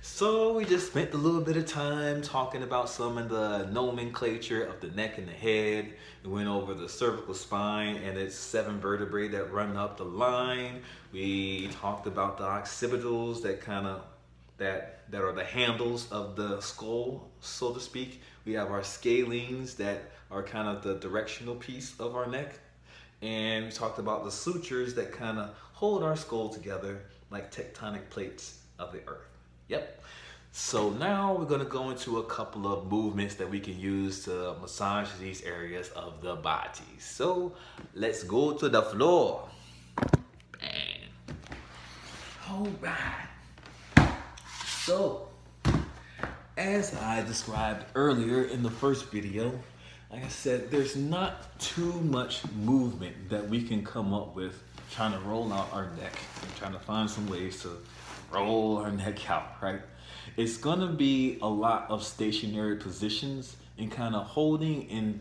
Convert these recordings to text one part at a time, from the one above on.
So we just spent a little bit of time talking about some of the nomenclature of the neck and the head. We went over the cervical spine and its 7 vertebrae that run up the line. We talked about the occipitals that are the handles of the skull, so to speak. We have our scalenes that are kind of the directional piece of our neck. And we talked about the sutures that kind of hold our skull together like tectonic plates of the earth. Yep. So now we're going to go into a couple of movements that we can use to massage these areas of the body. So let's go to the floor. Bang. All right. So, as I described earlier in the first video, like I said, there's not too much movement that we can come up with trying to roll out our neck and trying to find some ways to roll our neck out, right? It's gonna be a lot of stationary positions and kind of holding and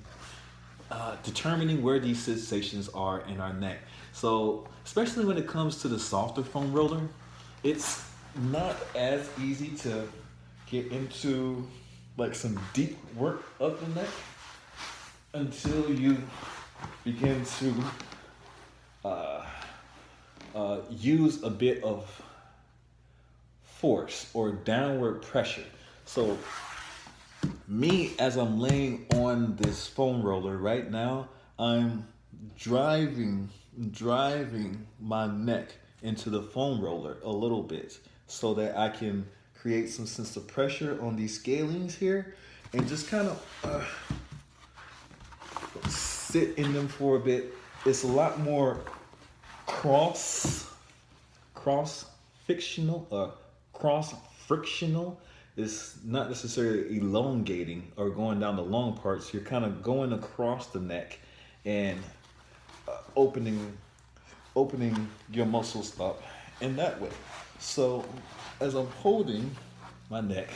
determining where these sensations are in our neck. So, especially when it comes to the softer foam roller, it's not as easy to get into like some deep work of the neck until you begin to use a bit of force or downward pressure. So me, as I'm laying on this foam roller right now, I'm driving my neck into the foam roller a little bit so that I can create some sense of pressure on these scalenes here and just kind of sit in them for a bit. It's a lot more cross frictional. It's not necessarily elongating or going down the long parts. You're kind of going across the neck and opening your muscles up in that way. So as I'm holding my neck,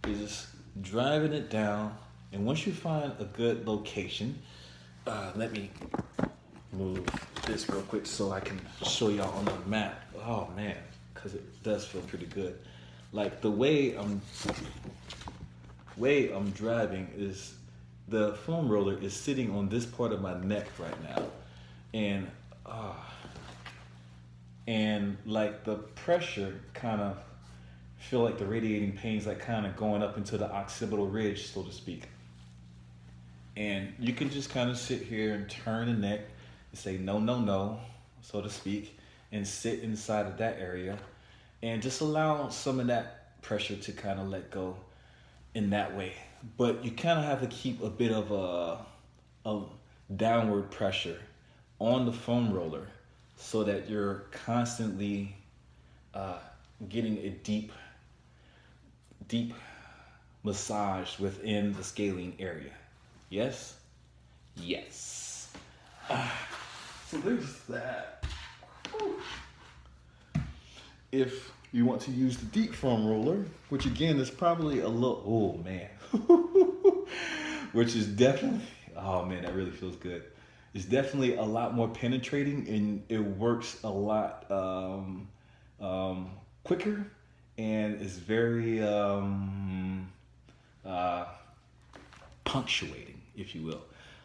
you're just driving it down. And once you find a good location, let me move this real quick so I can show y'all on the map. Oh man, because it does feel pretty good. Like the way I'm driving is the foam roller is sitting on this part of my neck right now, and like the pressure kind of feel like the radiating pains like kind of going up into the occipital ridge, so to speak. And you can just kind of sit here and turn the neck and say no, no, no, so to speak, and sit inside of that area and just allow some of that pressure to kind of let go in that way. But you kind of have to keep a bit of a downward pressure on the foam roller so that you're constantly getting a deep massage within the scalene area. Yes? Yes. So there's that. If you want to use the deep foam roller, which again is probably a little, oh man, which is definitely, oh man, that really feels good. It's definitely a lot more penetrating and it works a lot quicker and is very punctuating, if you will.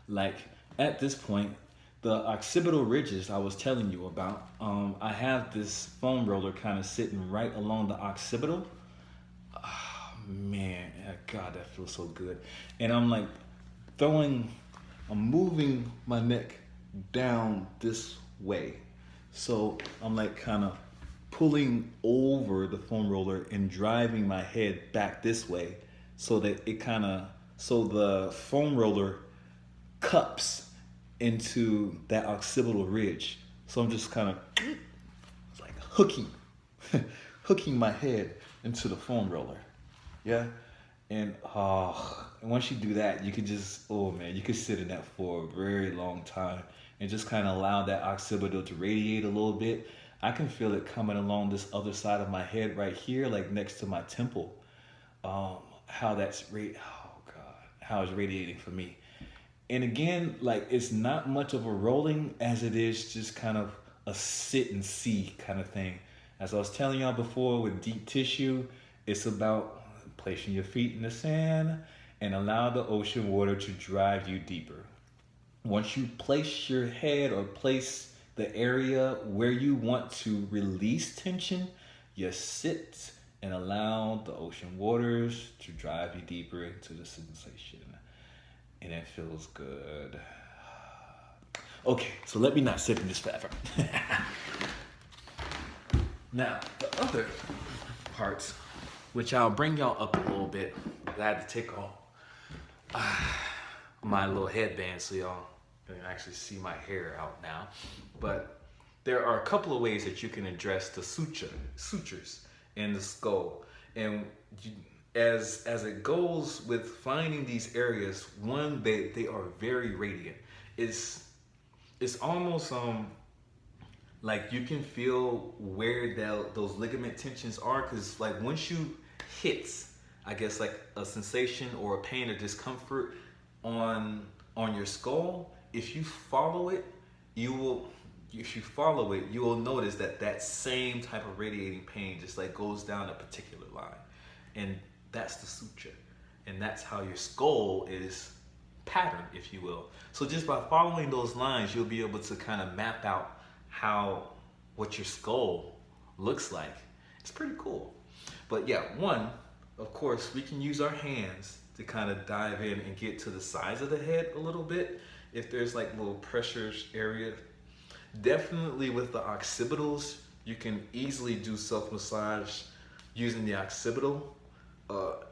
Like at this point, the occipital ridges I was telling you about, I have this foam roller kind of sitting right along the occipital. Oh, man, God, that feels so good. And I'm like I'm moving my neck down this way. So I'm like kind of pulling over the foam roller and driving my head back this way so that so the foam roller cups into that occipital ridge. So I'm just kind of like hooking my head into the foam roller. Yeah. And once you do that, you can just, oh man, you can sit in that for a very long time and just kind of allow that occipital to radiate a little bit. I can feel it coming along this other side of my head right here, like next to my temple. How it's radiating for me. And again, like it's not much of a rolling as it is just kind of a sit and see kind of thing. As I was telling y'all before with deep tissue It's about placing your feet in the sand and allow the ocean water to drive you deeper. Once you place your head or place the area where you want to release tension, you sit and allow the ocean waters to drive you deeper into the sensation. And it feels good. Okay, so let me not sit in this forever. Now, the other parts, which I'll bring y'all up a little bit. I had to take off my little headband so y'all can actually see my hair out now. But there are a couple of ways that you can address the sutures in the skull. And as it goes with finding these areas, one, they are very radiant. It's almost like you can feel where those ligament tensions are, because like once you hit, I guess, like a sensation or a pain or discomfort on your skull, if you follow it, you will notice that same type of radiating pain just like goes down a particular line. And that's the suture. And that's how your skull is patterned, if you will. So just by following those lines, you'll be able to kind of map out what your skull looks like. It's pretty cool. But yeah, one, of course, we can use our hands to kind of dive in and get to the sides of the head a little bit. If there's like little pressure area, definitely with the occipitals, you can easily do self-massage using the occipital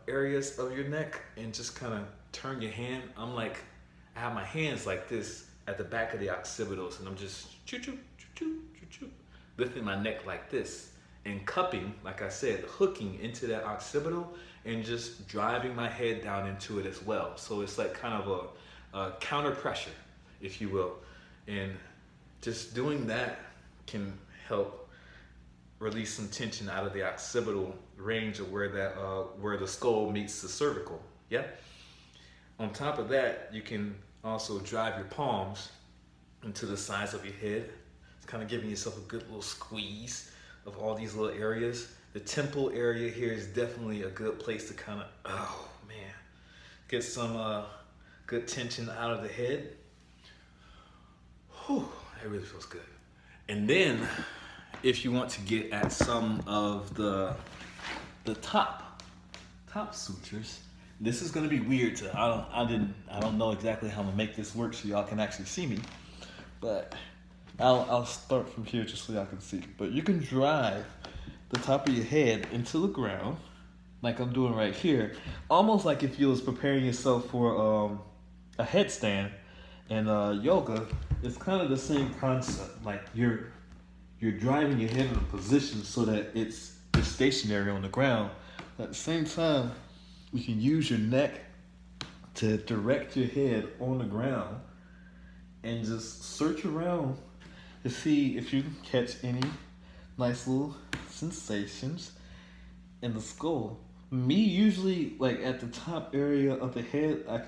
areas of your neck and just kind of turn your hand. I have my hands like this at the back of the occipitals, and I'm just choo-choo, choo-choo, choo-choo, lifting my neck like this and cupping, like I said, hooking into that occipital and just driving my head down into it as well. So it's like kind of a counter pressure, if you will. And just doing that can help release some tension out of the occipital range of where the skull meets the cervical. Yeah. On top of that, you can also drive your palms into the sides of your head. It's kind of giving yourself a good little squeeze of all these little areas. The temple area here is definitely a good place to kind of, get some good tension out of the head. Whew, that really feels good. And then, if you want to get at some of the top sutures, this is gonna be weird to I don't know exactly how I'm gonna make this work so y'all can actually see me, but I'll start from here just so y'all can see. But you can drive the top of your head into the ground, like I'm doing right here, almost like if you was preparing yourself for a headstand. And yoga is kind of the same concept. Like you're driving your head in a position so that it's stationary on the ground. At the same time, you can use your neck to direct your head on the ground and just search around to see if you can catch any nice little sensations in the skull. Me, usually, like at the top area of the head, I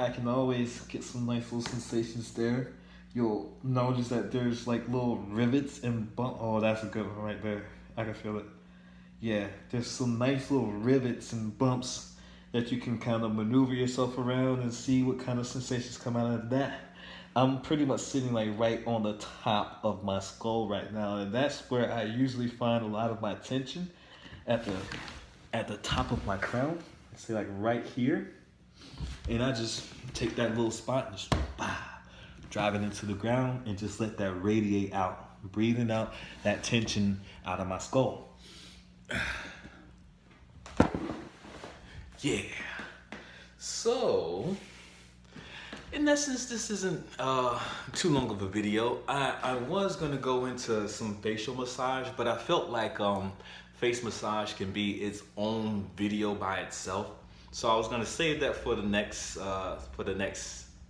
can always get some nice little sensations there. You'll notice that there's like little rivets and bump. Oh, that's a good one right there. I can feel it. Yeah, there's some nice little rivets and bumps that you can kind of maneuver yourself around and see what kind of sensations come out of that. I'm pretty much sitting like right on the top of my skull right now, and that's where I usually find a lot of my tension, at the top of my crown. Say like right here. And I just take that little spot and just drive it into the ground and just let that radiate out, breathing out that tension out of my skull. Yeah. So, in essence, this isn't too long of a video. I was gonna go into some facial massage, but I felt like face massage can be its own video by itself. So I was gonna save that for the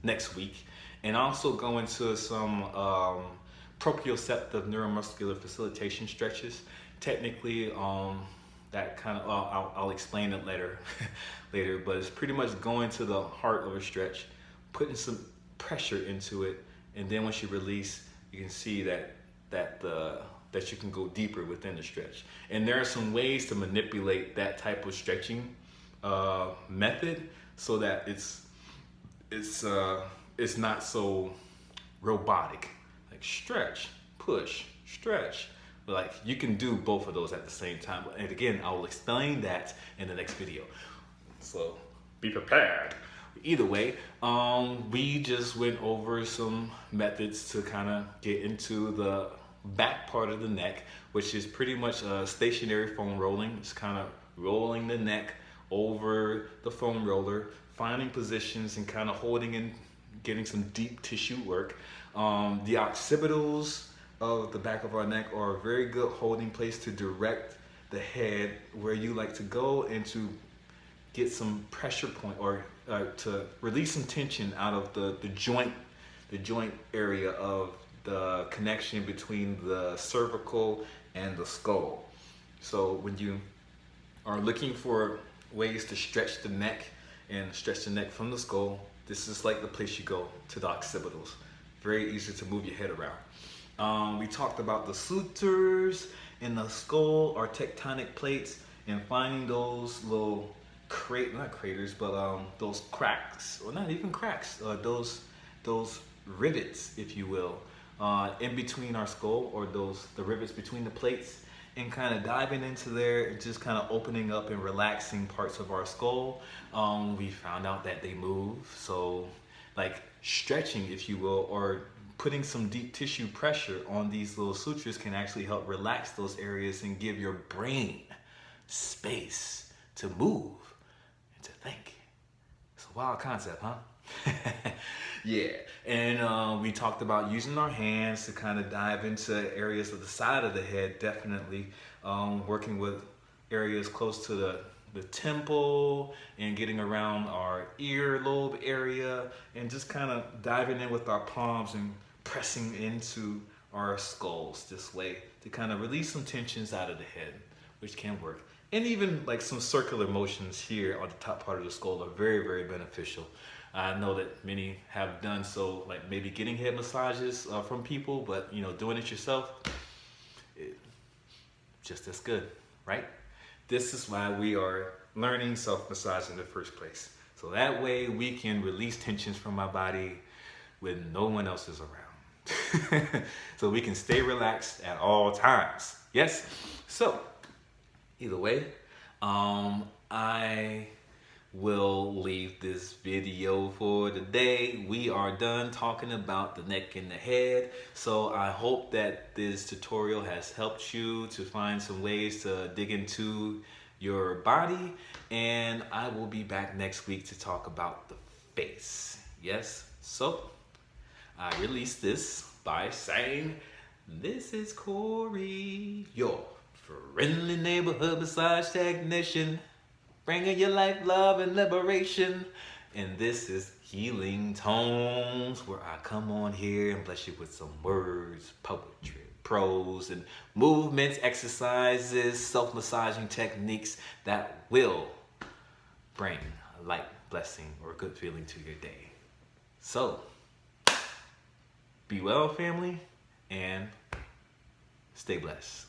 next week, and also go into some proprioceptive neuromuscular facilitation stretches. Technically, that kind of I'll explain it later, but it's pretty much going to the heart of a stretch, putting some pressure into it, and then once you release, you can see that that you can go deeper within the stretch. And there are some ways to manipulate that type of stretching method so that it's not so robotic. Like stretch, push, stretch. But like you can do both of those at the same time. And again, I will explain that in the next video. So be prepared. Either way, we just went over some methods to kind of get into the back part of the neck, which is pretty much a stationary foam rolling. It's kind of rolling the neck over the foam roller, finding positions and kind of holding and getting some deep tissue work. The occipitals of the back of our neck are a very good holding place to direct the head where you like to go and to get some pressure point or to release some tension out of the joint area of the connection between the cervical and the skull. So when you are looking for ways to stretch the neck and stretch the neck from the skull, this is like the place you go, to the occipitals. Very easy to move your head around. We talked about the sutures in the skull or tectonic plates and finding those little not craters, but those cracks, or not even cracks, those rivets, if you will, in between our skull, or the rivets between the plates, and kind of diving into there and just kind of opening up and relaxing parts of our skull. We found out that they move, so like stretching, if you will, or putting some deep tissue pressure on these little sutures can actually help relax those areas and give your brain space to move and to think. It's a wild concept, huh? Yeah, and we talked about using our hands to kind of dive into areas of the side of the head, definitely working with areas close to the temple and getting around our earlobe area, and just kind of diving in with our palms and pressing into our skulls this way to kind of release some tensions out of the head, which can work. And even like some circular motions here on the top part of the skull are very, very beneficial. I know that many have done so, like maybe getting head massages from people, but you know, doing it yourself, just as good, right? This is why we are learning self-massage in the first place. So that way we can release tensions from our body when no one else is around. So we can stay relaxed at all times. Yes? So, either way, I will leave this video for today. We are done talking about the neck and the head. So I hope that this tutorial has helped you to find some ways to dig into your body. And I will be back next week to talk about the face. Yes? So I release this by saying, this is Corey, your friendly neighborhood massage technician, bringing your life, love, and liberation. And this is Healing Tones, where I come on here and bless you with some words, poetry, prose, and movements, exercises, self-massaging techniques that will bring a light, blessing, or good feeling to your day. So, be well, family, and stay blessed.